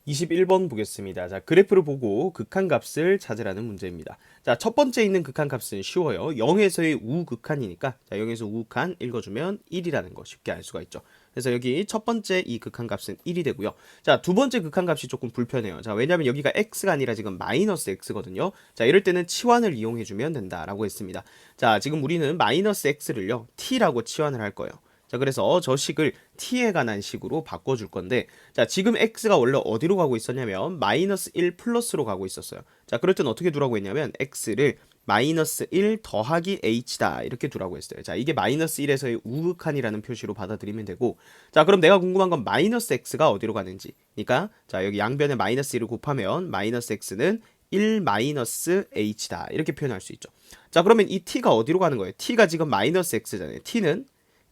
21번 보겠습니다. 자, 그래프를 보고 극한값을 찾으라는 문제입니다. 자, 첫 번째 있는 극한값은 쉬워요. 0에서의 우극한이니까 자, 0에서 우극한 읽어주면 1이라는 거 쉽게 알 수가 있죠. 그래서 여기 첫 번째 이 극한값은 1이 되고요. 자, 두 번째 극한값이 조금 불편해요. 자, 왜냐하면 여기가 x가 아니라 지금 마이너스 x거든요. 자, 이럴 때는 치환을 이용해주면 된다라고 했습니다. 자, 지금 우리는 마이너스 x를요 t라고 치환을 할 거예요. 자, 그래서 저 식을 t에 관한 식으로 바꿔줄 건데, 자, 지금 x가 원래 어디로 가고 있었냐면 마이너스 1 플러스로 가고 있었어요. 자, 그럴 땐 어떻게 두라고 했냐면 x를 마이너스 1 더하기 h다 이렇게 두라고 했어요. 자, 이게 마이너스 1에서의 우극한이라는 표시로 받아들이면 되고, 자, 그럼 내가 궁금한 건 마이너스 x가 어디로 가는지. 그러니까 자, 여기 양변에 마이너스 1을 곱하면 마이너스 x는 1 마이너스 h다 이렇게 표현할 수 있죠. 자, 그러면 이 t가 어디로 가는 거예요? t가 지금 마이너스 x잖아요. t는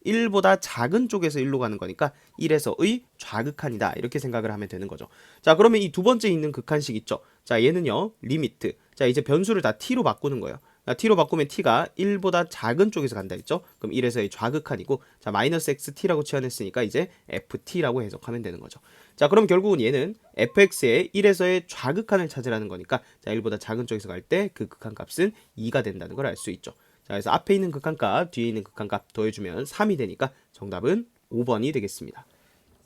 1보다 작은 쪽에서 1로 가는 거니까 1에서의 좌극한이다 이렇게 생각을 하면 되는 거죠. 자, 그러면 이 두 번째 있는 극한식 있죠. 자, 얘는요 리미트. 자, 이제 변수를 다 t로 바꾸는 거예요. 자, t로 바꾸면 t가 1보다 작은 쪽에서 간다 했죠. 그럼 1에서의 좌극한이고, 자, 마이너스 xt라고 치환했으니까 이제 ft라고 해석하면 되는 거죠. 자, 그럼 결국은 얘는 fx의 1에서의 좌극한을 찾으라는 거니까, 자, 1보다 작은 쪽에서 갈 때 그 극한값은 2가 된다는 걸 알 수 있죠. 자, 그래서 앞에 있는 극한값, 뒤에 있는 극한값 더해주면 3이 되니까 정답은 5번이 되겠습니다.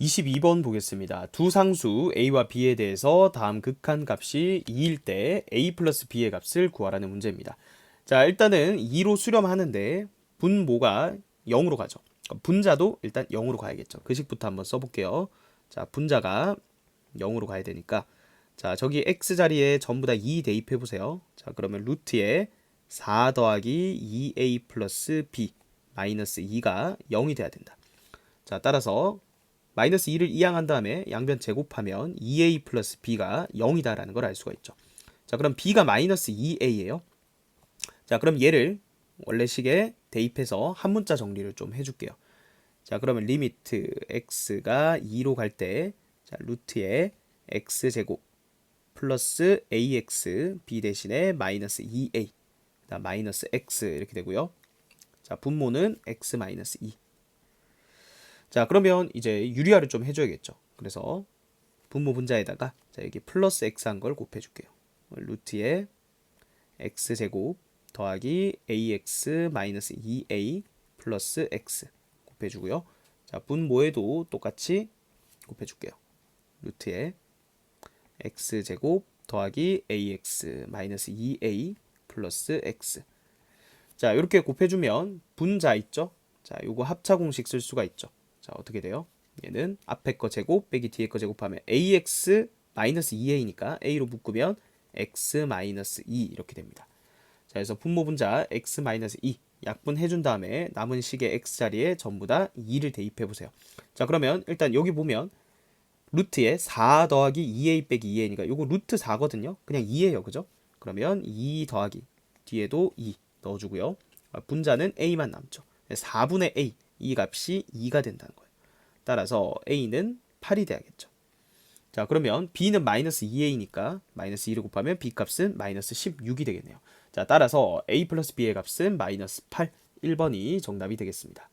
22번 보겠습니다. 두 상수 a와 b에 대해서 다음 극한값이 2일 때 a 플러스 b의 값을 구하라는 문제입니다. 자, 일단은 2로 수렴하는데 분모가 0으로 가죠. 분자도 일단 0으로 가야겠죠. 그 식부터 한번 써볼게요. 자, 분자가 0으로 가야 되니까, 자, 저기 x 자리에 전부 다 2 대입해 보세요. 자, 그러면 루트에 4 더하기 2a 플러스 b 마이너스 2가 0이 돼야 된다. 자, 따라서 마이너스 2를 이항한 다음에 양변 제곱하면 2a 플러스 b가 0이다라는 걸 알 수가 있죠. 자, 그럼 b가 마이너스 2a예요. 자, 그럼 얘를 원래 식에 대입해서 한 문자 정리를 좀 해줄게요. 자, 그러면 리미트 x가 2로 갈 때, 자, 루트에 x제곱 플러스 ax b 대신에 마이너스 2a 마이너스 x 이렇게 되고요. 자, 분모는 x 마이너스 2. 자, 그러면 이제 유리화를 좀 해줘야겠죠. 그래서 분모 분자에다가 자, 여기 플러스 x 한 걸 곱해줄게요. 루트에 x 제곱 더하기 ax 마이너스 2a 플러스 x 곱해주고요. 자, 분모에도 똑같이 곱해줄게요. 루트에 x 제곱 더하기 ax 마이너스 2a 플러스 x. 자, 이렇게 곱해주면 분자 있죠? 자, 요거 합차 공식 쓸 수가 있죠. 자, 어떻게 돼요? 얘는 앞에 거 제곱 빼기 뒤에 거 제곱하면 ax 마이너스 2a니까 a로 묶으면 x 마이너스 2 이렇게 됩니다. 자, 그래서 분모 분자 x 마이너스 2 약분해준 다음에 남은 식의 x 자리에 전부 다 2를 대입해 보세요. 자, 그러면 일단 여기 보면 루트에 4 더하기 2a 빼기 2a니까 요거 루트 4거든요. 그냥 2예요. 그죠? 그러면 2 더하기 뒤에도 2 넣어주고요. 분자는 a만 남죠. 4분의 a 이 값이 2가 된다는 거예요. 따라서 a는 8이 돼야겠죠. 자, 그러면 b는 마이너스 2a니까 마이너스 2를 곱하면 b 값은 마이너스 16이 되겠네요. 자, 따라서 a 플러스 b의 값은 마이너스 8, 1번이 정답이 되겠습니다.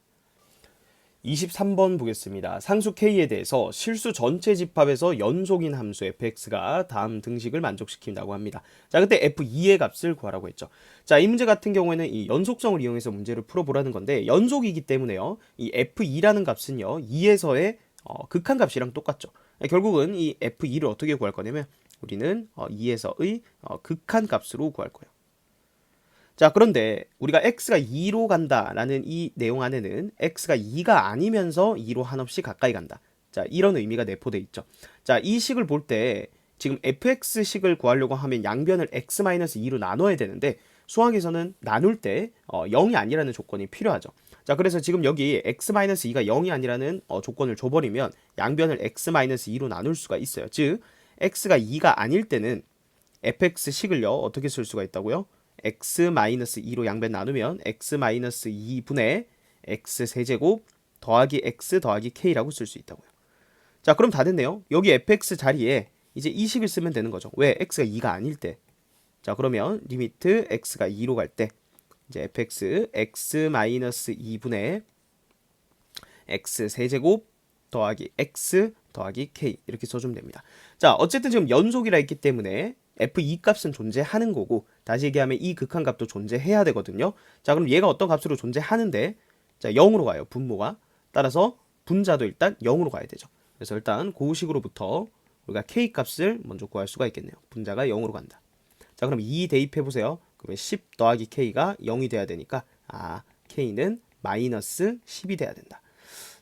23번 보겠습니다. 상수 K에 대해서 실수 전체 집합에서 연속인 함수 fx가 다음 등식을 만족시킨다고 합니다. 자, 그때 f2의 값을 구하라고 했죠. 자, 이 문제 같은 경우에는 이 연속성을 이용해서 문제를 풀어보라는 건데, 연속이기 때문에요. 이 f2라는 값은요, 2에서의 극한값이랑 똑같죠. 결국은 이 f2를 어떻게 구할 거냐면, 우리는 2에서의 극한값으로 구할 거예요. 자, 그런데 우리가 x가 2로 간다라는 이 내용 안에는 x가 2가 아니면서 2로 한없이 가까이 간다. 자, 이런 의미가 내포돼 있죠. 자, 이 식을 볼 때 지금 fx식을 구하려고 하면 양변을 x-2로 나눠야 되는데, 수학에서는 나눌 때 0이 아니라는 조건이 필요하죠. 자, 그래서 지금 여기 x-2가 0이 아니라는 조건을 줘버리면 양변을 x-2로 나눌 수가 있어요. 즉 x가 2가 아닐 때는 fx식을요 어떻게 쓸 수가 있다고요? x-2로 양변 나누면 x-2분의 x 세제곱 더하기 x 더하기 k라고 쓸 수 있다고요. 자, 그럼 다 됐네요. 여기 fx 자리에 이제 이 식을 쓰면 되는 거죠. 왜? x가 2가 아닐 때. 자, 그러면 리미트 x가 2로 갈 때 이제 fx x-2분의 x 세제곱 더하기 x 더하기 k 이렇게 써주면 됩니다. 자, 어쨌든 지금 연속이라 했기 때문에 f2 값은 존재하는 거고, 다시 얘기하면 이 극한값도 존재해야 되거든요. 자, 그럼 얘가 어떤 값으로 존재하는데, 자, 0으로 가요. 분모가. 따라서 분자도 일단 0으로 가야 되죠. 그래서 일단 고식으로부터 우리가 k 값을 먼저 구할 수가 있겠네요. 분자가 0으로 간다. 자, 그럼 2 대입해 보세요. 그러면 10 더하기 k가 0이 돼야 되니까 k는 마이너스 10이 돼야 된다.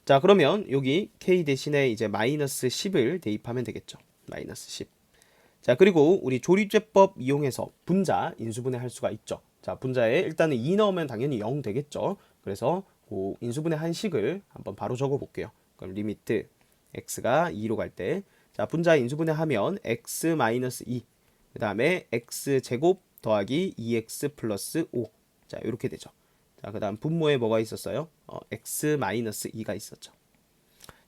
자, 그러면 여기 k 대신에 이제 마이너스 10을 대입하면 되겠죠. 마이너스 10. 자, 그리고 우리 조립제법 이용해서 분자 인수분해 할 수가 있죠. 자, 분자에 일단은 2 넣으면 당연히 0 되겠죠. 그래서 그 인수분해 한 식을 한번 바로 적어 볼게요. 그럼 리미트 x가 2로 갈 때, 자, 분자 인수분해 하면 x 마이너스 2, 그 다음에 x제곱 더하기 2x 플러스 5. 자, 이렇게 되죠. 자, 그 다음 분모에 뭐가 있었어요? x 마이너스 2가 있었죠.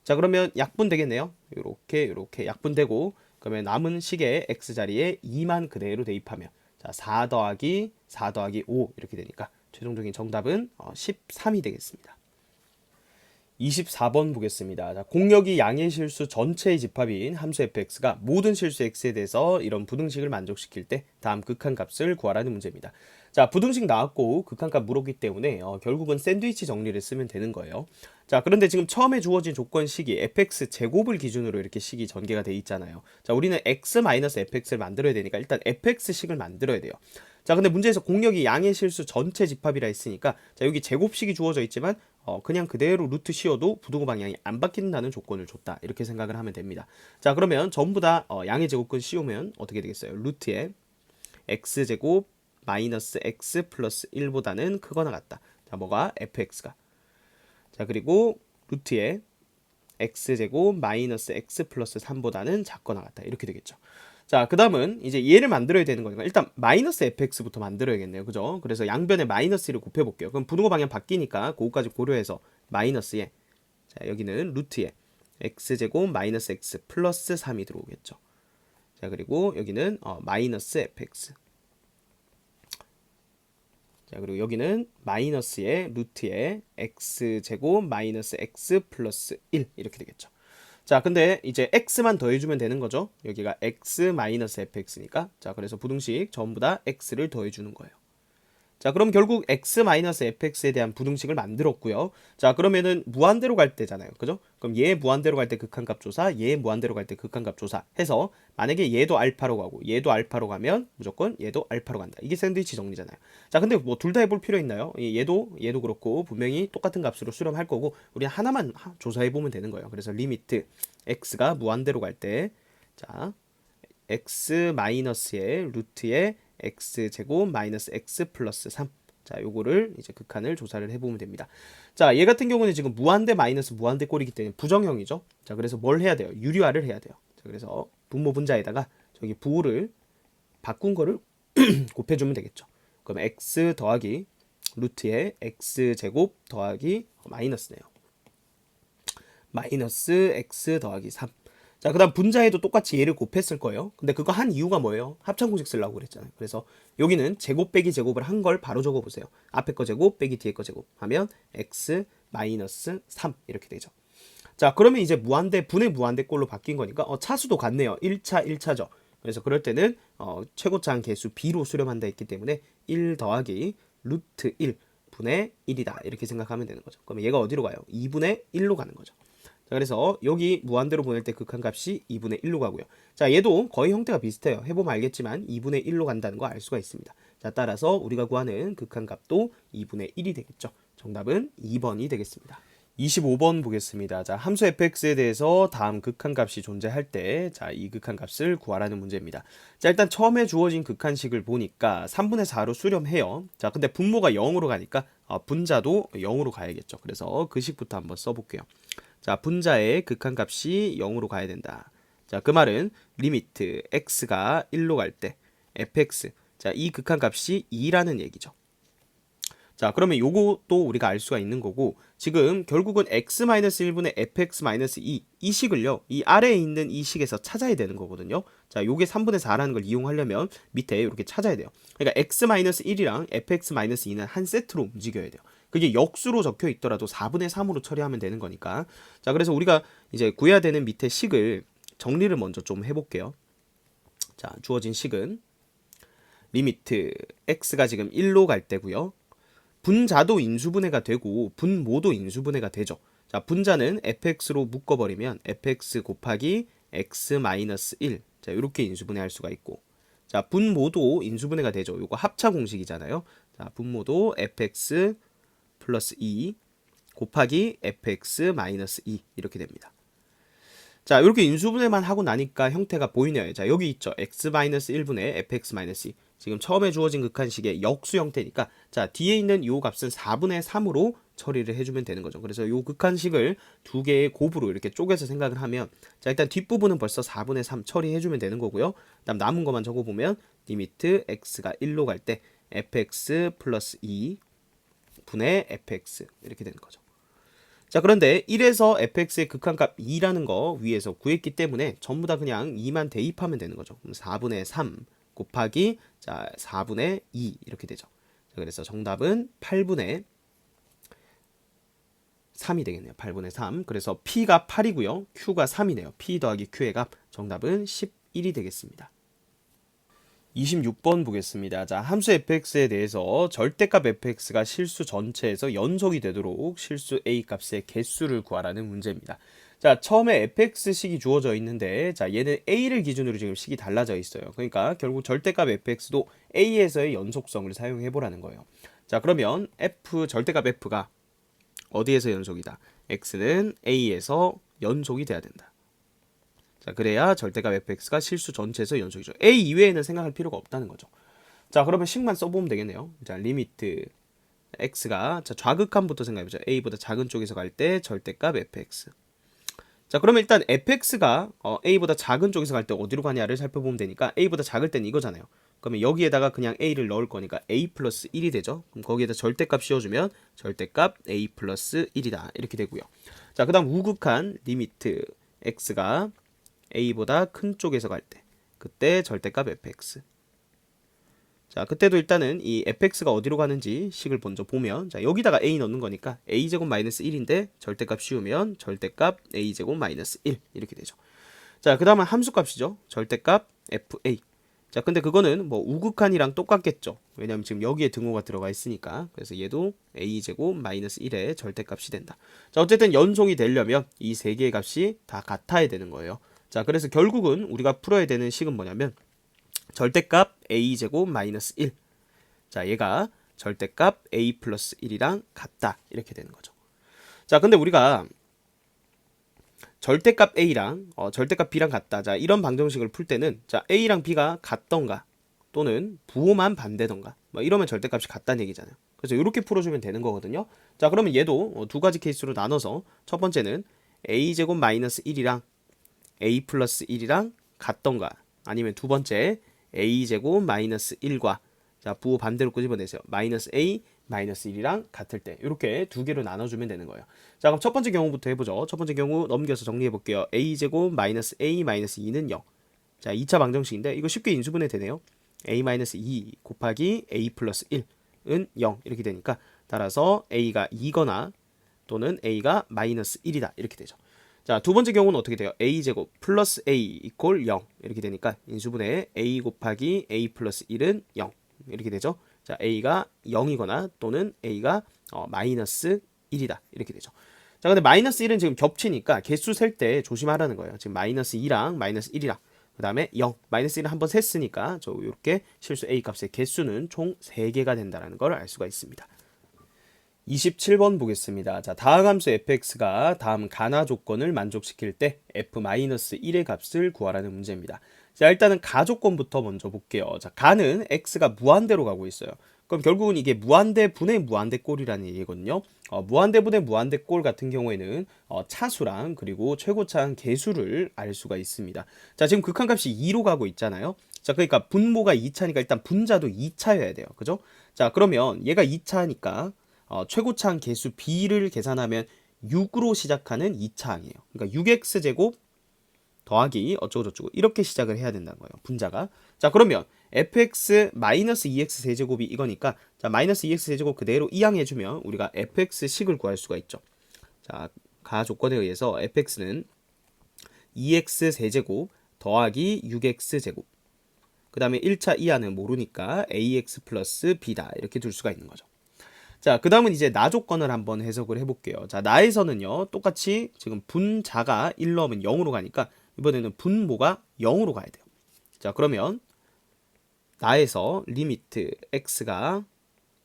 자, 그러면 약분 되겠네요. 요렇게 약분되고, 그러면 남은 식의 x 자리에 2만 그대로 대입하면, 자, 4 더하기 5 이렇게 되니까 최종적인 정답은 13이 되겠습니다. 24번 보겠습니다. 자, 공역이 양의 실수 전체의 집합인 함수 fx가 모든 실수 x에 대해서 이런 부등식을 만족시킬 때 다음 극한값을 구하라는 문제입니다. 자, 부등식 나왔고 극한값 물었기 때문에 결국은 샌드위치 정리를 쓰면 되는 거예요. 자, 그런데 지금 처음에 주어진 조건식이 fx 제곱을 기준으로 이렇게 식이 전개가 돼 있잖아요. 자, 우리는 x-fx를 만들어야 되니까 일단 fx식을 만들어야 돼요. 자, 근데 문제에서 공역이 양의 실수 전체 집합이라 했으니까, 자, 여기 제곱식이 주어져 있지만 그냥 그대로 루트 씌워도 부등호 방향이 안 바뀐다는 조건을 줬다, 이렇게 생각을 하면 됩니다. 자, 그러면 전부 다 양의 제곱근 씌우면 어떻게 되겠어요? 루트에 x제곱 마이너스 x 플러스 1보다는 크거나 같다. 자, 뭐가? fx가. 자, 그리고 루트에 x제곱 마이너스 x 플러스 3보다는 작거나 같다. 이렇게 되겠죠. 자, 그 다음은 이제 얘를 만들어야 되는 거니까 일단 마이너스 fx부터 만들어야겠네요. 그죠? 그래서 양변에 마이너스 1을 곱해볼게요. 그럼 부등호 방향 바뀌니까 그거까지 고려해서 마이너스에, 자, 여기는 루트에 x제곱 마이너스 x 플러스 3이 들어오겠죠. 자, 그리고 여기는 마이너스 fx. 자, 그리고 여기는 마이너스에 루트에 x제곱 마이너스 x 플러스 1 이렇게 되겠죠. 자, 근데 이제 x만 더해주면 되는 거죠. 여기가 x 마이너스 fx니까. 자, 그래서 부등식 전부 다 x를 더해주는 거예요. 자, 그럼 결국 x 마이너스 fx에 대한 부등식을 만들었고요. 자, 그러면은 무한대로 갈 때잖아요. 그죠? 그럼 얘 무한대로 갈 때 극한값 조사, 얘 무한대로 갈 때 극한값 조사 해서 만약에 얘도 알파로 가고 얘도 알파로 가면 무조건 얘도 알파로 간다. 이게 샌드위치 정리잖아요. 자, 근데 뭐 둘 다 해볼 필요 있나요? 얘도 그렇고 분명히 똑같은 값으로 수렴할 거고 우리 하나만 조사해 보면 되는 거예요. 그래서 리미트 x가 무한대로 갈 때, 자, x 마이너스의 루트에 x제곱 마이너스 x 플러스 3. 자, 요거를 이제 극한을 조사를 해보면 됩니다. 자, 얘 같은 경우는 지금 무한대 마이너스 무한대 꼴이기 때문에 부정형이죠. 자, 그래서 뭘 해야 돼요? 유리화를 해야 돼요. 자, 그래서 분모 분자에다가 저기 부호를 바꾼 거를 곱해주면 되겠죠. 그럼 x 더하기 루트에 x제곱 더하기 마이너스네요. 마이너스 x 더하기 3. 자, 그 다음 분자에도 똑같이 얘를 곱했을 거예요. 근데 그거 한 이유가 뭐예요? 합창공식 쓰려고 그랬잖아요. 그래서 여기는 제곱 빼기 제곱을 한 걸 바로 적어보세요. 앞에 거 제곱 빼기 뒤에 거 제곱 하면 x 마이너스 3 이렇게 되죠. 자, 그러면 이제 무한대 분의 무한대 꼴로 바뀐 거니까 차수도 같네요. 1차 1차죠. 그래서 그럴 때는 최고차항 개수 b로 수렴한다 했기 때문에 1 더하기 루트 1 분의 1이다 이렇게 생각하면 되는 거죠. 그러면 얘가 어디로 가요? 2분의 1로 가는 거죠. 자, 그래서 여기 무한대로 보낼 때 극한값이 2분의 1로 가고요. 자, 얘도 거의 형태가 비슷해요. 해보면 알겠지만 2분의 1로 간다는 거 알 수가 있습니다. 자, 따라서 우리가 구하는 극한값도 2분의 1이 되겠죠. 정답은 2번이 되겠습니다. 25번 보겠습니다. 자, 함수 fx에 대해서 다음 극한값이 존재할 때, 자, 이 극한값을 구하라는 문제입니다. 자, 일단 처음에 주어진 극한식을 보니까 3분의 4로 수렴해요. 자, 근데 분모가 0으로 가니까 분자도 0으로 가야겠죠. 그래서 그 식부터 한번 써볼게요. 자, 분자의 극한값이 0으로 가야 된다. 자, 그 말은 리미트 x가 1로 갈 때 fx, 자, 이 극한값이 2라는 얘기죠. 자, 그러면 요것도 우리가 알 수가 있는 거고, 지금 결국은 x-1분의 fx-2 이 식을요, 이 아래에 있는 이 식에서 찾아야 되는 거거든요. 자, 요게 3분의 4라는 걸 이용하려면 밑에 이렇게 찾아야 돼요. 그러니까 x-1이랑 fx-2는 한 세트로 움직여야 돼요. 그게 역수로 적혀 있더라도 4분의 3으로 처리하면 되는 거니까. 자, 그래서 우리가 이제 구해야 되는 밑에 식을 정리를 먼저 좀 해볼게요. 자, 주어진 식은 리미트 x가 지금 1로 갈 때고요. 분자도 인수분해가 되고 분모도 인수분해가 되죠. 자, 분자는 fx로 묶어버리면 fx 곱하기 x-1. 자, 이렇게 인수분해할 수가 있고, 자, 분모도 인수분해가 되죠. 이거 합차 공식이잖아요. 자, 분모도 fx 플러스 2 곱하기 fx-2 이렇게 됩니다. 자, 이렇게 인수분해만 하고 나니까 형태가 보이네요. 자, 여기 있죠. x-1분의 fx-2. 지금 처음에 주어진 극한식의 역수 형태니까, 자, 뒤에 있는 이 값은 4분의 3으로 처리를 해주면 되는 거죠. 그래서 이 극한식을 두 개의 곱으로 이렇게 쪼개서 생각을 하면, 자, 일단 뒷부분은 벌써 4분의 3 처리해주면 되는 거고요. 그다음 남은 것만 적어보면 리미트 x가 1로 갈 때 fx 플러스 2 분의 fx 이렇게 되는 거죠. 자, 그런데 1에서 fx의 극한값 2라는 거 위에서 구했기 때문에 전부 다 그냥 2만 대입하면 되는 거죠. 그럼 4분의 3 곱하기, 자, 4분의 2 이렇게 되죠. 자, 그래서 정답은 8분의 3이 되겠네요. 8분의 3. 그래서 p가 8이고요. q가 3이네요. p 더하기 q의 값, 정답은 11이 되겠습니다. 26번 보겠습니다. 자, 함수 fx에 대해서 절대값 fx가 실수 전체에서 연속이 되도록 실수 a 값의 개수를 구하라는 문제입니다. 자, 처음에 fx식이 주어져 있는데, 자, 얘는 a를 기준으로 지금 식이 달라져 있어요. 그러니까 결국 절대값 fx도 a에서의 연속성을 사용해 보라는 거예요. 자, 그러면 절대값 f가 어디에서 연속이다? x는 a에서 연속이 돼야 된다. 자, 그래야 절대값 fx가 실수 전체에서 연속이죠. a 이외에는 생각할 필요가 없다는 거죠. 자, 그러면 식만 써보면 되겠네요. 자, 리미트 x가, 자, 좌극한부터 생각해보죠. a보다 작은 쪽에서 갈 때 절대값 fx. 자, 그러면 일단 fx가 a보다 작은 쪽에서 갈 때 어디로 가냐를 살펴보면 되니까, a보다 작을 때는 이거잖아요. 그러면 여기에다가 그냥 a를 넣을 거니까 a 플러스 1이 되죠. 그럼 거기에다 절대값 씌워주면 절대값 a 플러스 1이다 이렇게 되고요. 자, 그 다음 우극한 리미트 x가 a보다 큰 쪽에서 갈 때, 그때 절대값 fx. 자, 그때도 일단은 이 fx가 어디로 가는지 식을 먼저 보면, 자, 여기다가 a 넣는 거니까 a제곱 마이너스 1인데 절대값 씌우면 절대값 a제곱 마이너스 1 이렇게 되죠. 자, 그 다음은 함수값이죠. 절대값 fa. 자, 근데 그거는 뭐 우극한이랑 똑같겠죠. 왜냐면 지금 여기에 등호가 들어가 있으니까. 그래서 얘도 a제곱 마이너스 1의 절대값이 된다. 자, 어쨌든 연속이 되려면 이 세 개의 값이 다 같아야 되는 거예요. 자, 그래서 결국은 우리가 풀어야 되는 식은 뭐냐면 절대값 a제곱 마이너스 1. 자, 얘가 절대값 a 플러스 1이랑 같다 이렇게 되는 거죠. 자, 근데 우리가 절대값 a랑 절대값 b랑 같다. 자, 이런 방정식을 풀 때는, 자, a랑 b가 같던가 또는 부호만 반대던가 뭐 이러면 절대값이 같다는 얘기잖아요. 그래서 이렇게 풀어주면 되는 거거든요. 자, 그러면 얘도 두 가지 케이스로 나눠서, 첫 번째는 a제곱 마이너스 1이랑 a 플러스 1이랑 같던가, 아니면 두 번째 a제곱 마이너스 1과, 자, 부호 반대로 끄집어내세요. 마이너스 a 마이너스 1이랑 같을 때, 이렇게 두 개로 나눠주면 되는 거예요. 자, 그럼 첫 번째 경우부터 해보죠. 첫 번째 경우 넘겨서 정리해 볼게요. a제곱 마이너스 a 마이너스 2는 0. 자, 2차 방정식인데 이거 쉽게 인수분해 되네요. a 마이너스 2 곱하기 a 플러스 1은 0 이렇게 되니까, 따라서 a가 2거나 또는 a가 마이너스 1이다 이렇게 되죠. 자, 두 번째 경우는 어떻게 돼요? a제곱 플러스 a 이꼴 0 이렇게 되니까 인수분해 a 곱하기 a 플러스 1은 0 이렇게 되죠. 자, a가 0이거나 또는 a가 마이너스 1이다 이렇게 되죠. 자, 근데 마이너스 1은 지금 겹치니까 개수 셀 때 조심하라는 거예요. 지금 마이너스 2랑 마이너스 1이랑 그 다음에 0, 마이너스 1을 한번 셌으니까 저 이렇게 실수 a 값의 개수는 총 3개가 된다는 걸 알 수가 있습니다. 27번 보겠습니다. 자, 다항함수 fx가 다음 가나 조건을 만족시킬 때 f-1의 값을 구하라는 문제입니다. 자, 일단은 가 조건부터 먼저 볼게요. 자, 가는 x가 무한대로 가고 있어요. 그럼 결국은 이게 무한대 분의 무한대 꼴이라는 얘기거든요. 무한대 분의 무한대 꼴 같은 경우에는 차수랑 그리고 최고차항 개수를 알 수가 있습니다. 자, 지금 극한값이 2로 가고 있잖아요. 자, 그러니까 분모가 2차니까 일단 분자도 2차여야 돼요. 그죠? 자, 그러면 얘가 2차니까 최고차항 개수 b를 계산하면 6으로 시작하는 2차항이에요. 그러니까 6x제곱 더하기 어쩌고저쩌고 이렇게 시작을 해야 된다는 거예요. 분자가. 자, 그러면 fx 마이너스 2x 세제곱이 이거니까 자, 마이너스 2x 세제곱 그대로 이항해주면 우리가 fx식을 구할 수가 있죠. 자, 가 조건에 의해서 fx는 2x 세제곱 더하기 6x 제곱. 그 다음에 1차 이하는 모르니까 ax 플러스 b다 이렇게 둘 수가 있는 거죠. 자, 그 다음은 이제 나 조건을 한번 해석을 해볼게요. 자, 나에서는요 똑같이 지금 분자가 1 넣으면 0으로 가니까 이번에는 분모가 0으로 가야 돼요. 자, 그러면 나에서 리미트 x가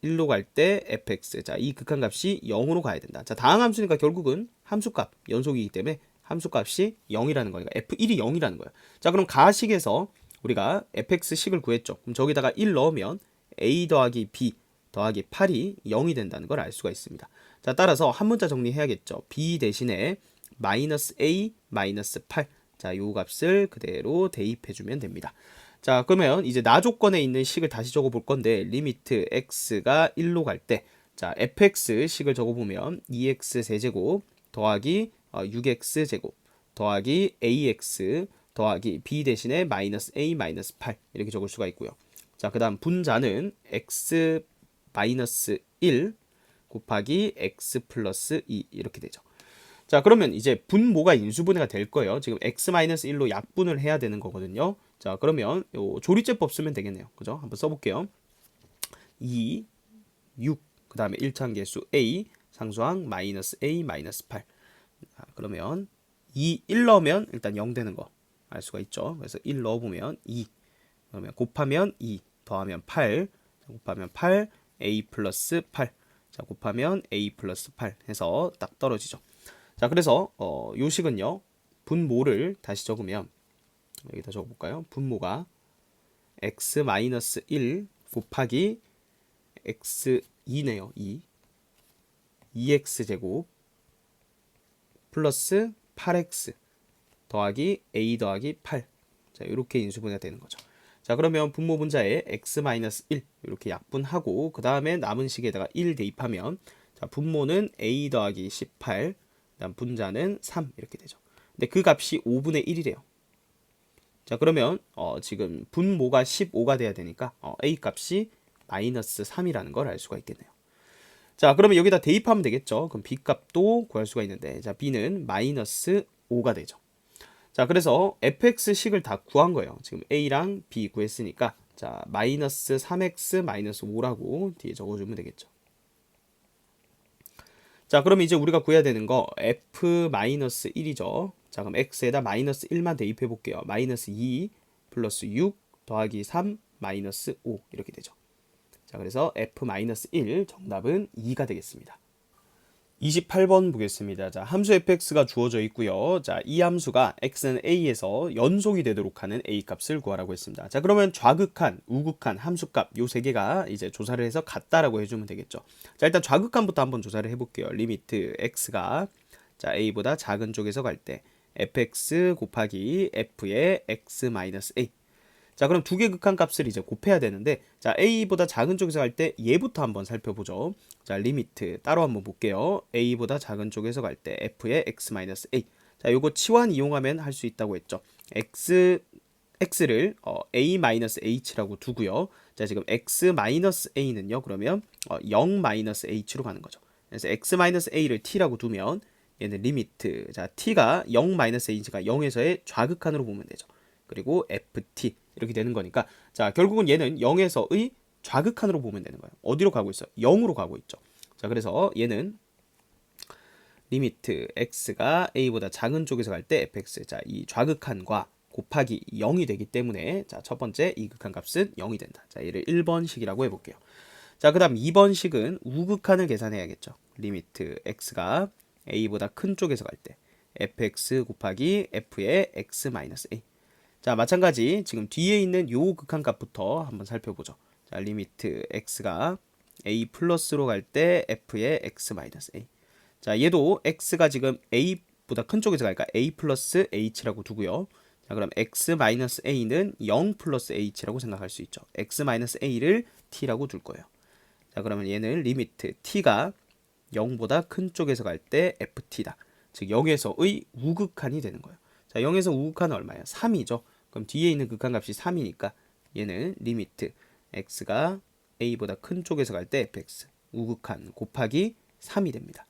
1로 갈 때 fx, 자, 이 극한값이 0으로 가야 된다. 자, 다항함수니까 결국은 함수값 연속이기 때문에 함수값이 0이라는 거니까 f1이 0이라는 거예요. 자, 그럼 가식에서 우리가 fx식을 구했죠. 그럼 저기다가 1 넣으면 a 더하기 b 더하기 8이 0이 된다는 걸 알 수가 있습니다. 자, 따라서 한 문자 정리해야겠죠. b 대신에 마이너스 a 마이너스 8. 자, 요 값을 그대로 대입해주면 됩니다. 자, 그러면 이제 나 조건에 있는 식을 다시 적어볼 건데 리미트 x가 1로 갈 때 자, fx 식을 적어보면 2x 세제곱 더하기 6x 제곱 더하기 ax 더하기 b 대신에 마이너스 a 마이너스 8 이렇게 적을 수가 있고요. 자, 그 다음 분자는 x 마이너스 1 곱하기 x 플러스 2 이렇게 되죠. 자, 그러면 이제 분모가 인수분해가 될 거예요. 지금 x-1로 약분을 해야 되는 거거든요. 자, 그러면 요 조리제법 쓰면 되겠네요. 그죠? 한번 써볼게요. 2, 6, 그 다음에 1차함계수 a, 상수항 마이너스 a, 마이너스 8. 자, 그러면 2, 1 넣으면 일단 0 되는 거 알 수가 있죠. 그래서 1 넣어보면 2, 그러면 곱하면 2, 더하면 8, 곱하면 8, a 플러스 8. 자, 곱하면 a 플러스 8 해서 딱 떨어지죠. 자, 그래서 요 식은요 분모를 다시 적으면 여기다 적어볼까요? 분모가 x-1 곱하기 x2네요. 2x 제곱 플러스 8x 더하기 a 더하기 8. 자, 이렇게 인수분해가 되는 거죠. 자, 그러면 분모 분자에 x-1 이렇게 약분하고 그 다음에 남은 식에다가 1 대입하면 자, 분모는 a 더하기 18, 그다음 분자는 3 이렇게 되죠. 근데 그 값이 5분의 1이래요. 자, 그러면 지금 분모가 15가 돼야 되니까 a 값이 마이너스 3이라는 걸 알 수가 있겠네요. 자, 그러면 여기다 대입하면 되겠죠. 그럼 b 값도 구할 수가 있는데 자, b는 마이너스 5가 되죠. 자, 그래서 fx식을 다 구한 거예요. 지금 a랑 b 구했으니까 자, 마이너스 3x 마이너스 5라고 뒤에 적어주면 되겠죠. 자, 그럼 이제 우리가 구해야 되는 거 f-1이죠. 자, 그럼 x에다 마이너스 1만 대입해 볼게요. 마이너스 2 플러스 6 더하기 3 마이너스 5 이렇게 되죠. 자, 그래서 f-1 정답은 2가 되겠습니다. 28번 보겠습니다. 자, 함수 fx가 주어져 있고요. 자, 이 함수가 x는 a에서 연속이 되도록 하는 a 값을 구하라고 했습니다. 자, 그러면 좌극한, 우극한, 함수값 요 세 개가 이제 조사를 해서 같다라고 해주면 되겠죠. 자, 일단 좌극한부터 한번 조사를 해볼게요. 리미트 x가 자, a보다 작은 쪽에서 갈 때 fx 곱하기 f의 x-a. 자, 그럼 두 개 극한 값을 이제 곱해야 되는데 자, a보다 작은 쪽에서 갈 때 얘부터 한번 살펴보죠. 자, 리미트 따로 한번 볼게요. a보다 작은 쪽에서 갈 때 f의 x-a. 자, 요거 치환 이용하면 할 수 있다고 했죠. x를 a-h라고 두고요. 자, 지금 x-a는요. 그러면 0-h로 가는 거죠. 그래서 x-a를 t라고 두면 얘는 리미트. 자, t가 0-h가 0에서의 좌극한으로 보면 되죠. 그리고 ft 이렇게 되는 거니까 자, 결국은 얘는 0에서의 좌극한으로 보면 되는 거예요. 어디로 가고 있어요? 0으로 가고 있죠. 자, 그래서 얘는 리미트 x가 a보다 작은 쪽에서 갈 때 fx. 자, 이 좌극한과 곱하기 0이 되기 때문에 자, 첫 번째 이 극한 값은 0이 된다. 자, 얘를 1번식이라고 해볼게요. 자, 그 다음 2번식은 우극한을 계산해야겠죠. 리미트 x가 a보다 큰 쪽에서 갈 때 fx 곱하기 f의 x-a. 자, 마찬가지 지금 뒤에 있는 요 극한값부터 한번 살펴보죠. 자, 리미트 x가 a 플러스로 갈 때 f의 x-a. 자, 얘도 x가 지금 a보다 큰 쪽에서 가니까 a 플러스 h라고 두고요. 자, 그럼 x-a는 0 플러스 h라고 생각할 수 있죠. x-a를 t라고 둘 거예요. 자, 그러면 얘는 리미트 t가 0보다 큰 쪽에서 갈 때 ft다. 즉 0에서의 우극한이 되는 거예요. 자, 0에서 우극한은 얼마예요? 3이죠. 그럼 뒤에 있는 극한값이 3이니까 얘는 리미트 x가 a보다 큰 쪽에서 갈 때 fx 우극한 곱하기 3이 됩니다.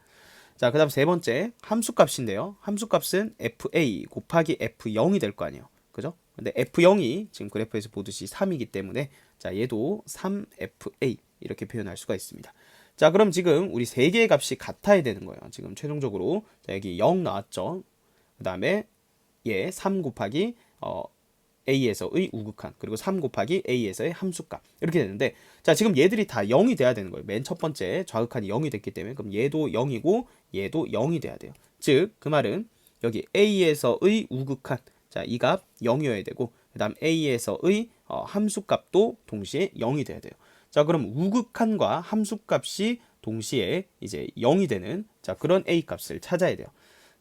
자, 그 다음 세 번째 함수값인데요. 함수값은 fa 곱하기 f0이 될 거 아니에요. 그죠? 근데 f0이 지금 그래프에서 보듯이 3이기 때문에 자, 얘도 3fa 이렇게 표현할 수가 있습니다. 자, 그럼 지금 우리 세 개의 값이 같아야 되는 거예요. 지금 최종적으로 자, 여기 0 나왔죠. 그 다음에 얘 3 곱하기 a에서의 우극한 그리고 3 곱하기 a에서의 함수값 이렇게 되는데 자, 지금 얘들이 다 0이 돼야 되는 거예요. 맨 첫 번째 좌극한이 0이 됐기 때문에 그럼 얘도 0이고 얘도 0이 돼야 돼요. 즉 그 말은 여기 a에서의 우극한 자, 이 값 0이어야 되고 그 다음 a에서의 함수값도 동시에 0이 돼야 돼요. 자, 그럼 우극한과 함수값이 동시에 이제 0이 되는 자, 그런 a 값을 찾아야 돼요.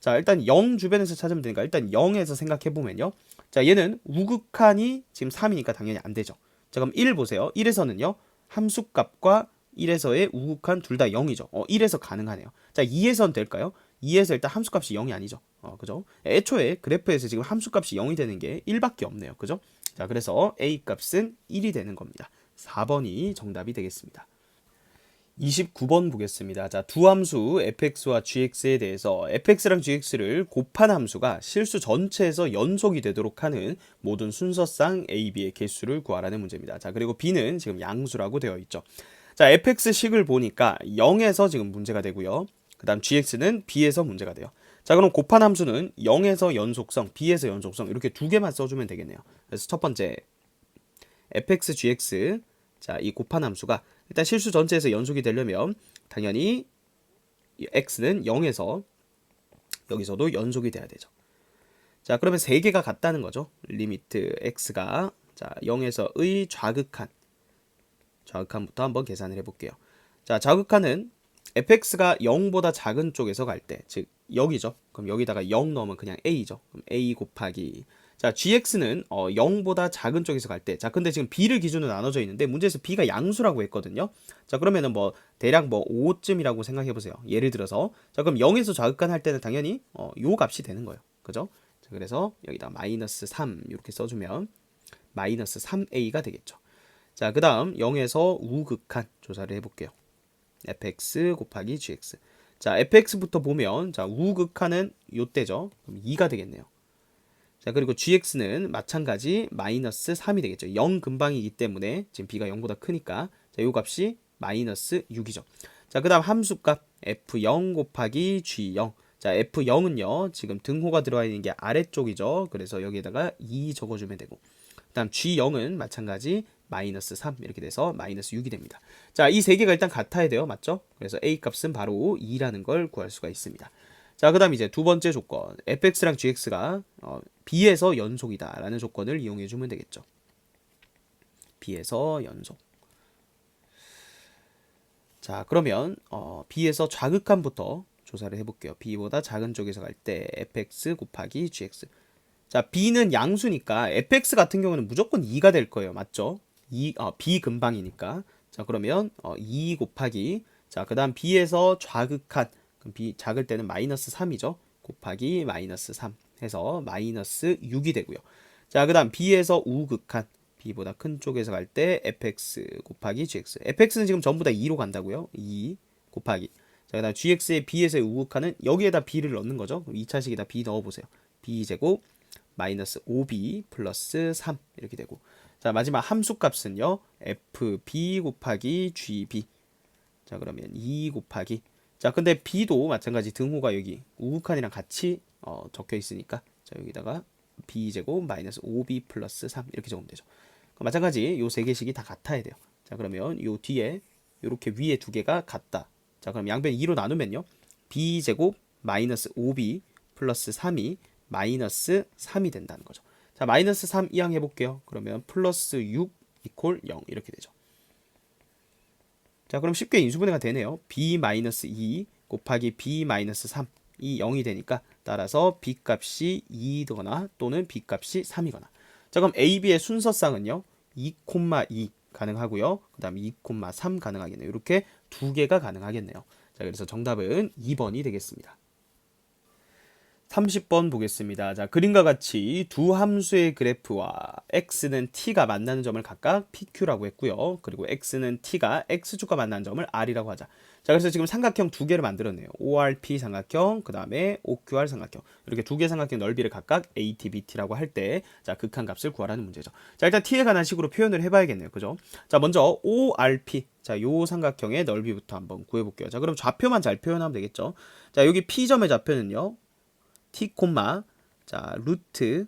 자, 일단 0 주변에서 찾으면 되니까 일단 0에서 생각해 보면요. 자, 얘는 우극한이 지금 3이니까 당연히 안 되죠. 자, 그럼 1 보세요. 1에서는요. 함수값과 1에서의 우극한 둘 다 0이죠. 1에서 가능하네요. 자, 2에서는 될까요? 2에서 일단 함수값이 0이 아니죠. 그죠? 애초에 그래프에서 지금 함수값이 0이 되는 게 1밖에 없네요. 그죠? 자, 그래서 a 값은 1이 되는 겁니다. 4번이 정답이 되겠습니다. 29번 보겠습니다. 자, 두 함수 fx와 gx에 대해서 fx랑 gx를 곱한 함수가 실수 전체에서 연속이 되도록 하는 모든 순서상 a, b의 개수를 구하라는 문제입니다. 자, 그리고 b는 지금 양수라고 되어 있죠. 자, fx식을 보니까 0에서 지금 문제가 되고요. 그 다음 gx는 b에서 문제가 돼요. 자, 그럼 곱한 함수는 0에서 연속성, b에서 연속성 이렇게 두 개만 써주면 되겠네요. 그래서 첫 번째 fx, gx 자, 이 곱한 함수가 일단 실수 전체에서 연속이 되려면 당연히 x는 0에서 여기서도 연속이 돼야 되죠. 자, 그러면 세 개가 같다는 거죠. 리미트 x가 자, 0에서의 좌극한부터 한번 계산을 해볼게요. 자, 좌극한은 fx가 0보다 작은 쪽에서 갈 때, 즉 여기죠. 그럼 여기다가 0 넣으면 그냥 a죠. 그럼 a 곱하기 자, gx는 0보다 작은 쪽에서 갈 때, 자, 근데 지금 b를 기준으로 나눠져 있는데 문제에서 b가 양수라고 했거든요. 자, 그러면은 뭐 대략 뭐 5쯤이라고 생각해 보세요. 예를 들어서 자, 그럼 0에서 좌극한 할 때는 당연히 요 값이 되는 거예요. 그죠? 자, 그래서 여기다 마이너스 3 이렇게 써주면 마이너스 3a가 되겠죠. 자, 그 다음 0에서 우극한 조사를 해볼게요. fx 곱하기 gx. 자, fx부터 보면 자, 우극한은 요때죠. 그럼 2가 되겠네요. 자, 그리고 gx는 마찬가지 마이너스 3이 되겠죠. 0 근방이기 때문에 지금 b가 0보다 크니까 자, 요 값이 마이너스 6이죠. 자, 그 다음 함수값 f0 곱하기 g0. 자, f0은요 지금 등호가 들어와 있는 게 아래쪽이죠. 그래서 여기에다가 2 적어주면 되고 그 다음 g0은 마찬가지 마이너스 3 이렇게 돼서 마이너스 6이 됩니다. 자, 이 세 개가 일단 같아야 돼요. 맞죠? 그래서 a 값은 바로 2라는 걸 구할 수가 있습니다. 자, 그 다음 이제 두 번째 조건 fx랑 gx가 b에서 연속이다 라는 조건을 이용해 주면 되겠죠. b에서 연속. 자, 그러면 b에서 좌극한부터 조사를 해볼게요. b보다 작은 쪽에서 갈 때 fx 곱하기 gx. 자, b는 양수니까 fx 같은 경우는 무조건 2가 될 거예요. 맞죠? b 근방이니까. 자, 그러면 2 곱하기 자, 그 다음 b에서 좌극한 그럼 b 작을 때는 마이너스 3이죠. 곱하기 마이너스 3 해서 마이너스 6이 되고요. 자, 그 다음 b에서 우극한 b보다 큰 쪽에서 갈 때 fx 곱하기 gx. fx는 지금 전부 다 2로 간다고요. 2 곱하기 자, 그 다음 gx의 b에서의 우극한은 여기에다 b를 넣는 거죠. 2차식에다 b 넣어보세요. b제곱 마이너스 5b 플러스 3 이렇게 되고 자, 마지막 함수값은요 fb 곱하기 gb. 자, 그러면 2 곱하기 자, 근데 b도 마찬가지 등호가 여기 우극한이랑 같이 적혀 있으니까 자, 여기다가 b제곱 마이너스 5b 플러스 3 이렇게 적으면 되죠. 마찬가지 요 세 개씩이 다 같아야 돼요. 자, 그러면 요 뒤에 요렇게 위에 두 개가 같다. 자, 그럼 양변 2로 나누면요 b제곱 마이너스 5b 플러스 3이 마이너스 3이 된다는 거죠. 자, 마이너스 3 이항 해볼게요. 그러면 플러스 6 이퀄 0 이렇게 되죠. 자, 그럼 쉽게 인수분해가 되네요. b-2 곱하기 b-3 이 0이 되니까 따라서 b 값이 2거나 또는 b 값이 3이거나 자, 그럼 a, b의 순서상은요 2,2 가능하고요. 그 다음 2,3 가능하겠네요. 이렇게 두 개가 가능하겠네요. 자, 그래서 정답은 2번이 되겠습니다. 30번 보겠습니다. 자, 그림과 같이 두 함수의 그래프와 x는 t가 만나는 점을 각각 pq라고 했고요. 그리고 x는 t가 x축과 만나는 점을 r이라고 하자. 자, 그래서 지금 삼각형 두 개를 만들었네요. ORP 삼각형, 그 다음에 OQR 삼각형. 이렇게 두 개의 삼각형 넓이를 각각 AT, BT라고 할 때, 자, 극한값을 구하라는 문제죠. 자, 일단 t에 관한 식으로 표현을 해봐야겠네요. 그죠? 자, 먼저 ORP. 자, 요 삼각형의 넓이부터 한번 구해볼게요. 자, 그럼 좌표만 잘 표현하면 되겠죠? 자, 여기 P점의 좌표는요. t, 자, 루트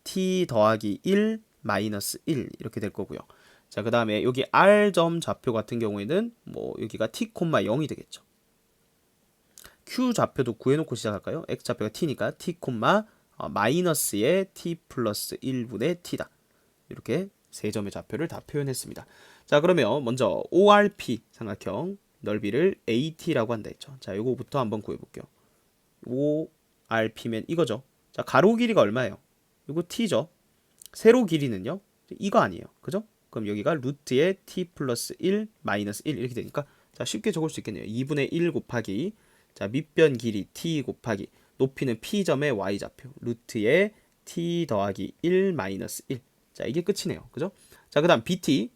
t 더하기 1 마이너스 1 이렇게 될 거고요. 자, 그 다음에 여기 r점 좌표 같은 경우에는 뭐 여기가 t, 0이 되겠죠. q 좌표도 구해놓고 시작할까요? x 좌표가 t니까 t, 마이너스의 t 플러스 1분의 t다. 이렇게 세 점의 좌표를 다 표현했습니다. 자, 그러면 먼저 ORP 삼각형 넓이를 AT라고 한다 했죠. 자, 요거부터 한번 구해볼게요. ORP면 이거죠. 자, 가로 길이가 얼마예요? 이거 t죠. 세로 길이는요? 이거 아니에요. 그죠? 그럼 여기가 루트의 t 플러스 1 마이너스 1 이렇게 되니까 자, 쉽게 적을 수 있겠네요. 2분의 1 곱하기 자, 밑변 길이 t 곱하기 높이는 p점의 y좌표 루트의 t 더하기 1 마이너스 1. 자, 이게 끝이네요. 그죠? 자, 그 다음 BT.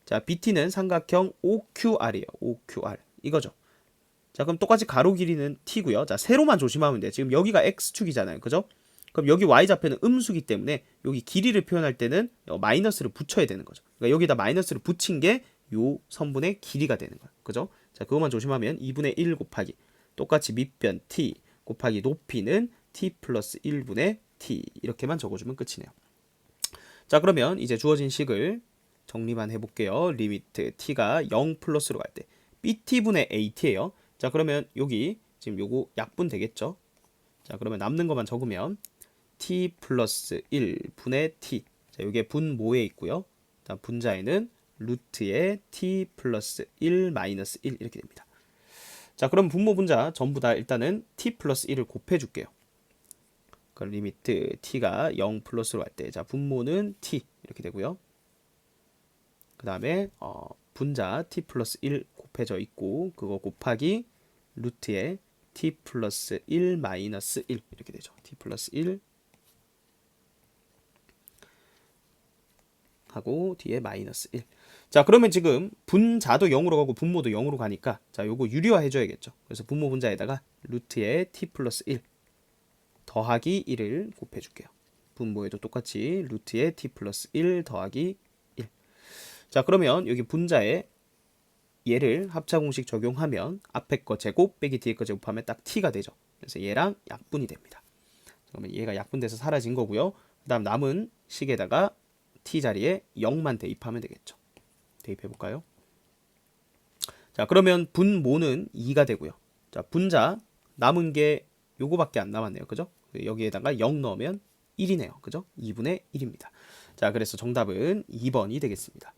자, BT는 삼각형 OQR이에요. OQR. 이거죠. 자, 그럼 똑같이 가로 길이는 t고요. 자, 세로만 조심하면 돼요. 지금 여기가 x축이잖아요. 그죠? 그럼 여기 y좌표는 음수기 때문에 여기 길이를 표현할 때는 마이너스를 붙여야 되는 거죠. 그러니까 여기다 마이너스를 붙인 게 요 선분의 길이가 되는 거예요. 그죠? 자, 그것만 조심하면 2분의 1 곱하기 똑같이 밑변 t 곱하기 높이는 t 플러스 1분의 t 이렇게만 적어주면 끝이네요. 자, 그러면 이제 주어진 식을 정리만 해볼게요. 리미트 t가 0 플러스로 갈 때 bt분의 at예요. 자, 그러면 여기 지금 요거 약분 되겠죠? 자, 그러면 남는 것만 적으면 t 플러스 1분의 t. 자, 요게 분모에 있고요. 다음 분자에는 루트의 t 플러스 1 마이너스 1 이렇게 됩니다. 자, 그럼 분모 분자 전부 다 일단은 t 플러스 1을 곱해줄게요. 그 리미트 t가 0 플러스로 갈 때, 자, 분모는 t 이렇게 되고요. 그 다음에 분자 t 플러스 1 곱해져 있고 그거 곱하기 루트의 t 플러스 1 마이너스 1 이렇게 되죠. t 플러스 1 하고 뒤에 마이너스 1. 자, 그러면 지금 분자도 0으로 가고 분모도 0으로 가니까 자, 요거 유리화 해줘야겠죠. 그래서 분모 분자에다가 루트의 t 플러스 1 더하기 1을 곱해줄게요. 분모에도 똑같이 루트의 t 플러스 1 더하기 1. 자, 그러면 여기 분자에 얘를 합차공식 적용하면 앞에 거 제곱 빼기 뒤에 거 제곱하면 딱 t가 되죠. 그래서 얘랑 약분이 됩니다. 그러면 얘가 약분돼서 사라진 거고요. 그 다음 남은 식에다가 t 자리에 0만 대입하면 되겠죠. 대입해 볼까요? 자, 그러면 분모는 2가 되고요. 자, 분자 남은 게 요거밖에 안 남았네요. 그죠? 여기에다가 0 넣으면 1이네요. 그죠? 2분의 1입니다. 자, 그래서 정답은 2번이 되겠습니다.